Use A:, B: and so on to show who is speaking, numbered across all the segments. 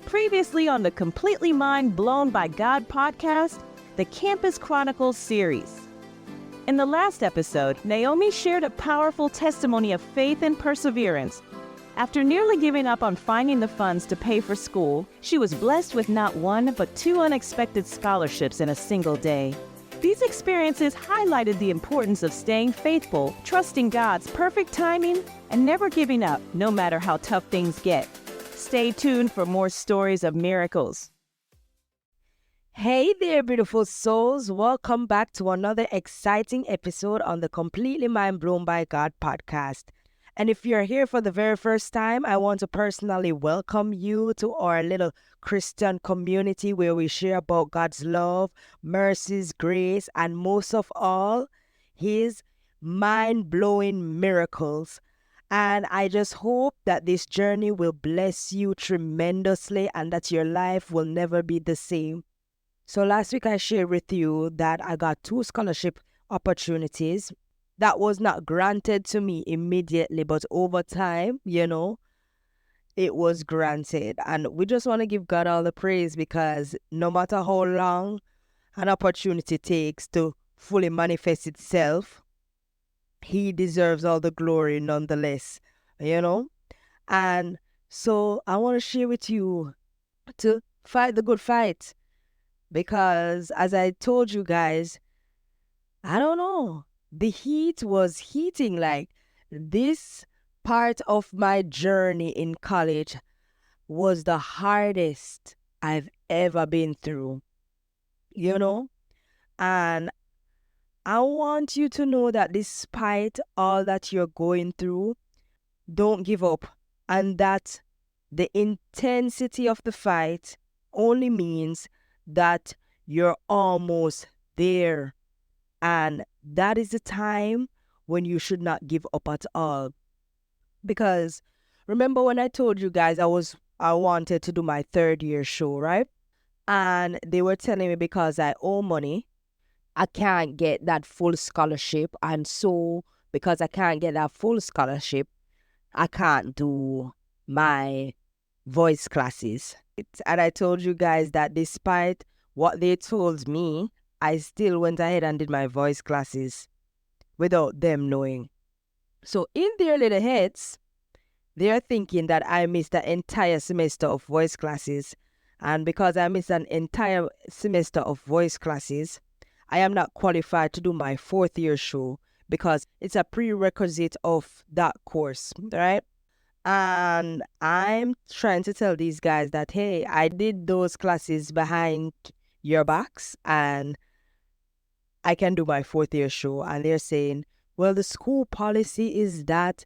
A: Previously on the Completely Mind Blown by God podcast, the Campus Chronicles series. In the last episode, Naomi shared a powerful testimony of faith and perseverance. After nearly giving up on finding the funds to pay for school, she was blessed with not one but two unexpected scholarships in a single day. These experiences highlighted the importance of staying faithful, trusting God's perfect timing, and never giving up, no matter how tough things get. Stay tuned for more stories of miracles.
B: Hey there, beautiful souls. Welcome back to another exciting episode on the Completely Mind Blown by God podcast. And if you're here for the very first time, I want to personally welcome you to our little Christian community where we share about God's love, mercies, grace, and most of all, His mind-blowing miracles. And I just hope that this journey will bless you tremendously and that your life will never be the same. So last week I shared with you that I got 2 scholarship opportunities that was not granted to me immediately, but over time, it was granted. And we just want to give God all the praise because no matter how long an opportunity takes to fully manifest itself, He deserves all the glory nonetheless, And so I want to share with you to fight the good fight. Because as I told you guys, I don't know, the heat was heating. Like, this part of my journey in college was the hardest I've ever been through, And I want you to know that despite all that you're going through, don't give up. And that the intensity of the fight only means that you're almost there. And that is the time when you should not give up at all. Because remember when I told you guys I wanted to do my 3rd year show, right? And they were telling me because I owe money, I can't get that full scholarship. And so because I can't get that full scholarship, I can't do my voice classes. And I told you guys that despite what they told me, I still went ahead and did my voice classes without them knowing. So in their little heads, they're thinking that I missed the entire semester of voice classes. And because I missed an entire semester of voice classes, I am not qualified to do my 4th year show because it's a prerequisite of that course, right? And I'm trying to tell these guys that, hey, I did those classes behind your backs and I can do my 4th year show. And they're saying, well, the school policy is that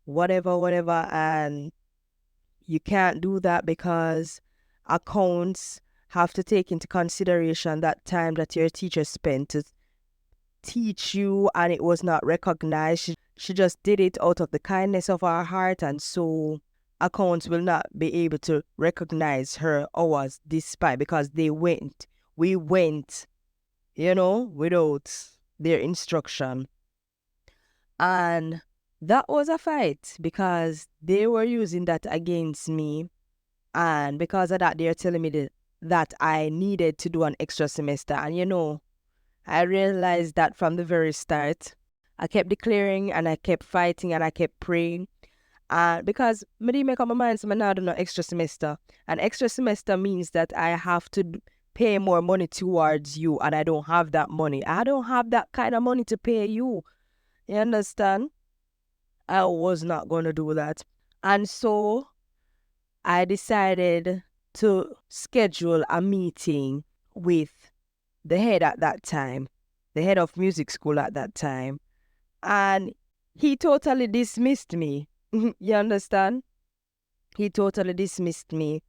B: whatever, and you can't do that because accounts have to take into consideration that time that your teacher spent to teach you and it was not recognized. She just did it out of the kindness of her heart, and so accounts will not be able to recognize her hours despite because we went, without their instruction. And that was a fight because they were using that against me. And because of that, they're telling me that I needed to do an extra semester. And I realized that from the very start. I kept declaring and I kept fighting and I kept praying. Because I didn't make up my mind, so I now do no extra semester. An extra semester means that I have to pay more money towards you, and I don't have that money. I don't have that kind of money to pay you. You understand? I was not going to do that. And so I decided to schedule a meeting with the head at that time, the head of music school at that time. And he totally dismissed me. You understand? He totally dismissed me.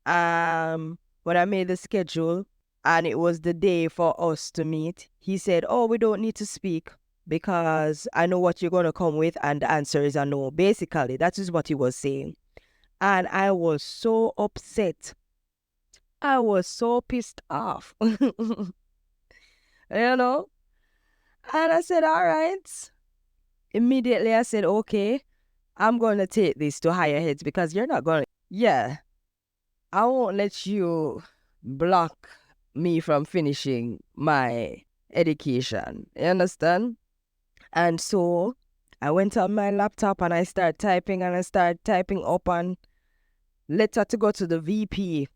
B: When I made the schedule and it was the day for us to meet, he said, oh, we don't need to speak because I know what you're going to come with and the answer is a no. Basically, that is what he was saying. And I was so upset. I was so pissed off. And I said, all right. Immediately I said, okay, I'm going to take this to higher heads because you're not going to, yeah. I won't let you block me from finishing my education. You understand? And so I went on my laptop and I started typing up on letter to go to the VP.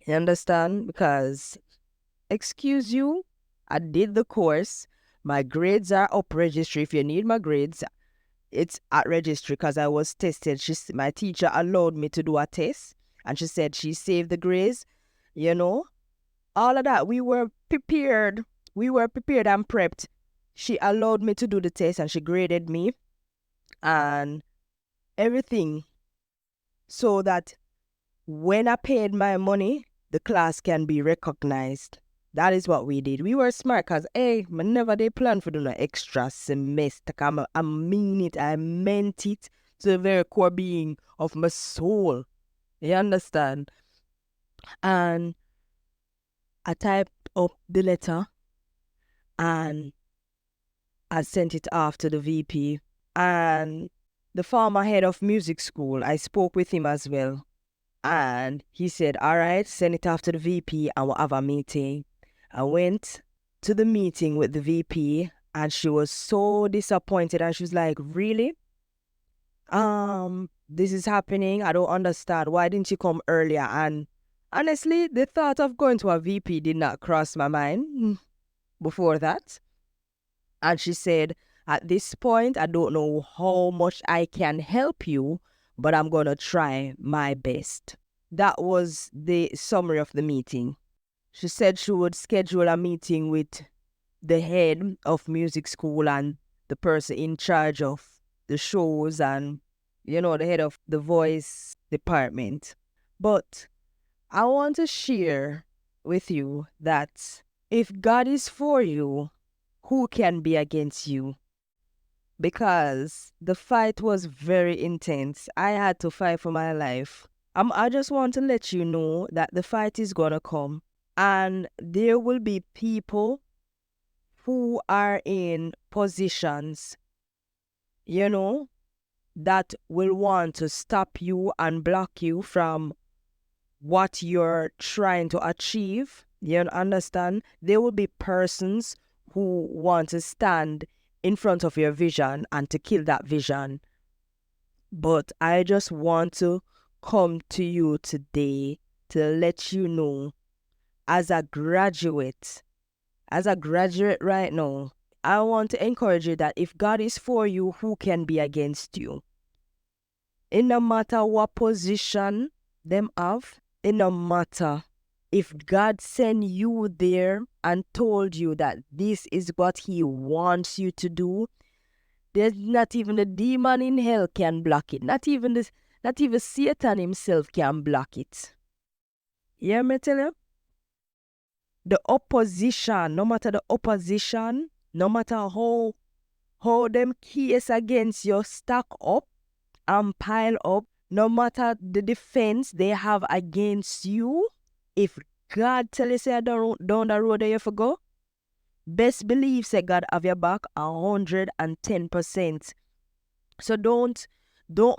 B: You understand? Because, excuse you, I did the course. My grades are up registry. If you need my grades, it's at registry because I was tested. My teacher allowed me to do a test and she said she saved the grades. You know, all of that. We were prepared. We were prepared and prepped. She allowed me to do the test and she graded me and everything so that when I paid my money, the class can be recognized. That is what we did. We were smart because, hey, I never did plan for doing an extra semester. I mean it. I meant it to the very core being of my soul. You understand? And I typed up the letter and I sent it off to the VP. And the former head of music school, I spoke with him as well. And he said, all right, send it off to the VP and we'll have a meeting. I went to the meeting with the VP and she was so disappointed. And she was like, really? This is happening. I don't understand. Why didn't you come earlier? And honestly, the thought of going to a VP did not cross my mind before that. And she said, at this point, I don't know how much I can help you, but I'm going to try my best. That was the summary of the meeting. She said she would schedule a meeting with the head of music school and the person in charge of the shows and, the head of the voice department. But I want to share with you that if God is for you, who can be against you? Because the fight was very intense. I had to fight for my life. I just want to let you know that the fight is going to come. And there will be people who are in positions, that will want to stop you and block you from what you're trying to achieve. You understand? There will be persons who want to stand in front of your vision and to kill that vision. But I just want to come to you today to let you know, as a graduate right now, I want to encourage you that if God is for you, who can be against you? In no matter what position them have, in no matter if God sent you there and told you that this is what He wants you to do, there's not even a demon in hell can block it. Not even Satan himself can block it. You hear me tell you? The opposition, no matter the opposition, no matter how them case against you stack up and pile up, no matter the defense they have against you, if God tell you say down the road that you have go, best believe say God have your back 110%. So don't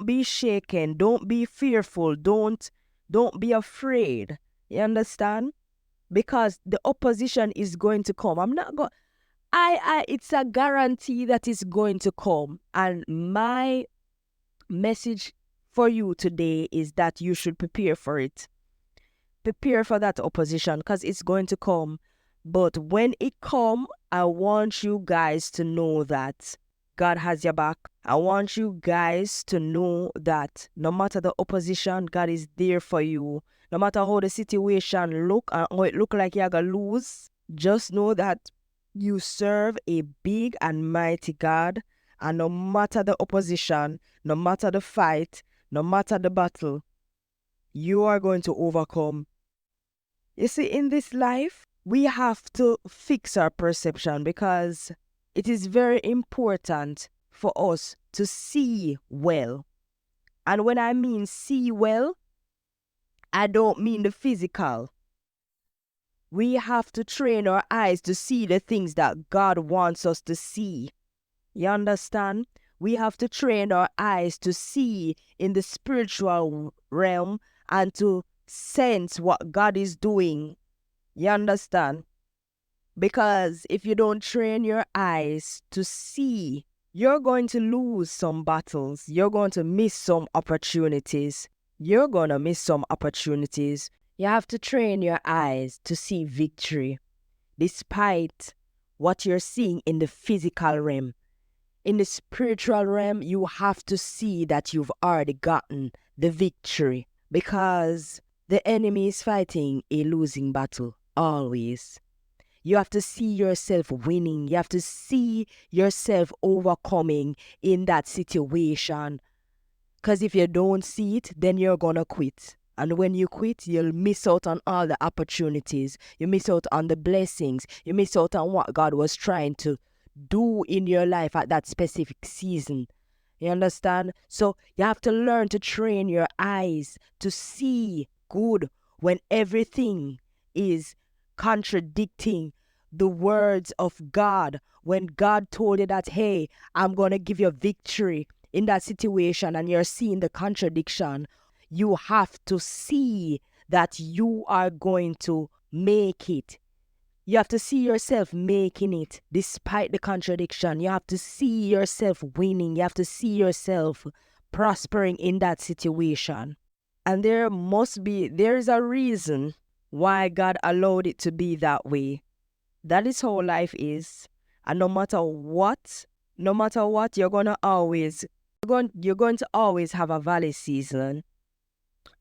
B: be shaken, don't be fearful, don't be afraid. You understand? Because the opposition is going to come. It's a guarantee that it's going to come. And my message for you today is that you should prepare for it. Prepare for that opposition because it's going to come. But when it comes, I want you guys to know that God has your back. I want you guys to know that no matter the opposition, God is there for you. No matter how the situation look and how it look like you're going to lose, just know that you serve a big and mighty God. And no matter the opposition, no matter the fight, no matter the battle, you are going to overcome. You see, in this life, we have to fix our perception because it is very important for us to see well. And when I mean see well, I don't mean the physical. We have to train our eyes to see the things that God wants us to see. You understand? We have to train our eyes to see in the spiritual realm and to sense what God is doing. You understand? Because if you don't train your eyes to see, you're going to lose some battles. You're going to miss some opportunities. You're going to miss some opportunities. You have to train your eyes to see victory, despite what you're seeing in the physical realm. In the spiritual realm, you have to see that you've already gotten the victory, because the enemy is fighting a losing battle always. You have to see yourself winning. You have to see yourself overcoming in that situation. Because if you don't see it, then you're going to quit. And when you quit, you'll miss out on all the opportunities. You miss out on the blessings. You miss out on what God was trying to do in your life at that specific season. You understand? So you have to learn to train your eyes to see good when everything is contradicting the words of God. When God told you that, hey, I'm going to give you victory in that situation, and you're seeing the contradiction, you have to see that you are going to make it. You have to see yourself making it despite the contradiction. You have to see yourself winning. You have to see yourself prospering in that situation. And there is a reason why God allowed it to be that way. That is how life is. And no matter what, you're going to always have a valley season.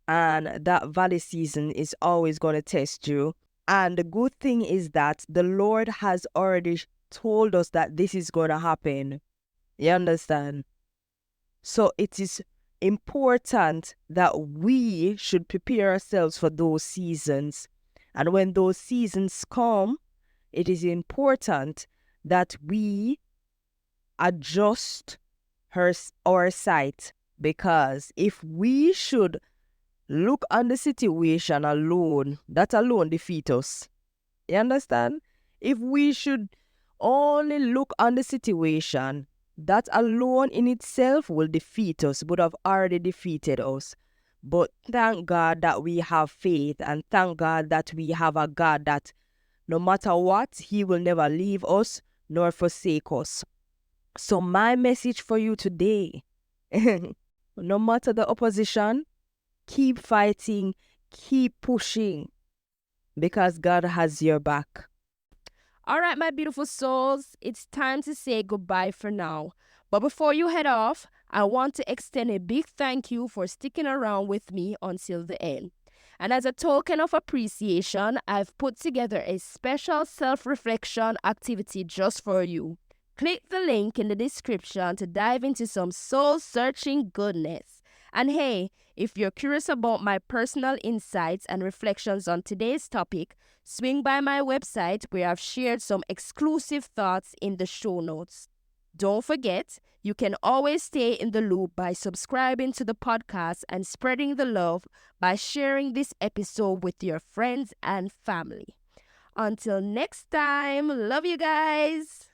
B: And that valley season is always going to test you. And the good thing is that the Lord has already told us that this is going to happen. You understand? So it is important that we should prepare ourselves for those seasons. And when those seasons come, it is important that we adjust our sight. Because if we should look on the situation alone, that alone defeat us. You understand? If we should only look on the situation, that alone in itself will defeat us, would have already defeated us. But thank God that we have faith, and thank God that we have a God that no matter what, He will never leave us nor forsake us. So my message for you today, no matter the opposition, keep fighting, keep pushing, because God has your back.
C: All right, my beautiful souls, it's time to say goodbye for now. But before you head off, I want to extend a big thank you for sticking around with me until the end. And as a token of appreciation, I've put together a special self-reflection activity just for you. Click the link in the description to dive into some soul-searching goodness. And hey, if you're curious about my personal insights and reflections on today's topic, swing by my website where I've shared some exclusive thoughts in the show notes. Don't forget, you can always stay in the loop by subscribing to the podcast and spreading the love by sharing this episode with your friends and family. Until next time, love you guys.